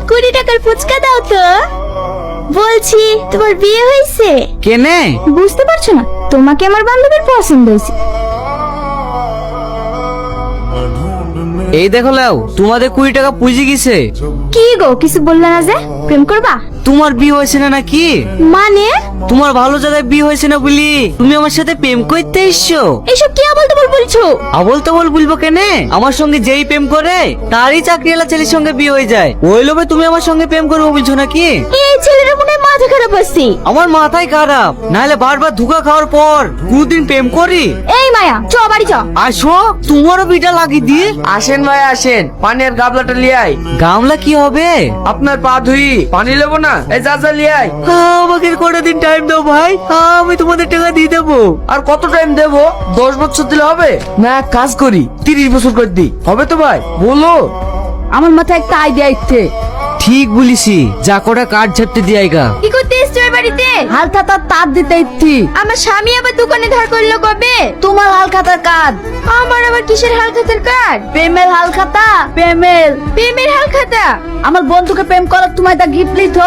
20 টাকার ফুচকা দাও তো। বলছি তোমার বিয়ে হয়েছে? কেনে? বুঝতে পারছো না? তোমাকে আমার বান্ধবীর পছন্দ হয়েছে। এই দেখো লাও, তোমাদের 20 টাকা পুঁজি গেছে। কি গো, কিছু বললে না যে? প্রেম করবা? তোমার বিয়ে হয়েছে না নাকি? মানে তোমার ভালো জায়গায় বিয়ে হয়েছে না বলি তুমি আমার সাথে প্রেম করতে এসছো? এসব কি আবল তাবল বলছো? আবল তাবল বলবো কেনে? আমার সঙ্গে যেই প্রেম করে তারই চাকরিওয়ালা ছেলের সঙ্গে বিয়ে হয়ে যায়। ওই লোভে তুমি আমার সঙ্গে প্রেম করবো বলছো নাকি? এই ছেলের মনে হয় মাথা খারাপ আছে। আমার মাথায় খারাপ, নাহলে বারবার ধোঁকা খাওয়ার পর কোনদিন প্রেম করি? এই মায়া, চ বাড়ি চ। আসো, তোমারও বিটা লাগিয়ে দিয়ে। আসেন ভাই আসেন, পানির গাবলাটা লিয়ে আই। গামলা কি হবে? আপনার পা ধুই, পানি লেবো না? এই যা লিয়ে আই। আমাকে কটা দিন টাইম দাও ভাই, আমি তোমাদের টাকা দিয়ে দেবো। আর কত টাইম দেবো? 10 বছর দিলে হবে না? এক কাজ করি, 30 বছর করে দিই, হবে তো ভাই? বলো। আমার মাথায় একটা আইডিয়া ইচ্ছে। ঠিক বলিসি, যা কটা কাঠ ঝাপতে দিয়াইগা। কি করতে এসছো এই বাড়িতে? হালখাতার তার দিতে ইচ্ছি। আমার স্বামী আবার দোকানে ধার করলো কবে? তোমার হালখাতার কাজ। আমার আবার কিসের হালখাতার কার্ড? প্রেমের হালখাতা, প্রেমের। প্রেমের হালখাতা? আমার বন্ধুকে প্রেম করার তোমায় তা গিফট লিথ,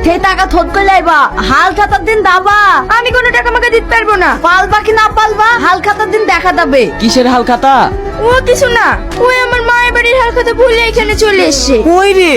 সেই টাকা থোট করে আইবা। হালখাতার দিন দাবা। আমি কোনো টাকা মাকা দিতে পারবো না। পালবা কি না পালবা, হালখাতার দিন দেখা যাবে। কিসের হাল খাতা? ও কিছু না, ওই আমার মায়ের বাড়ির হালখাতা ভুলে এখানে চলে এসছে। কই রে?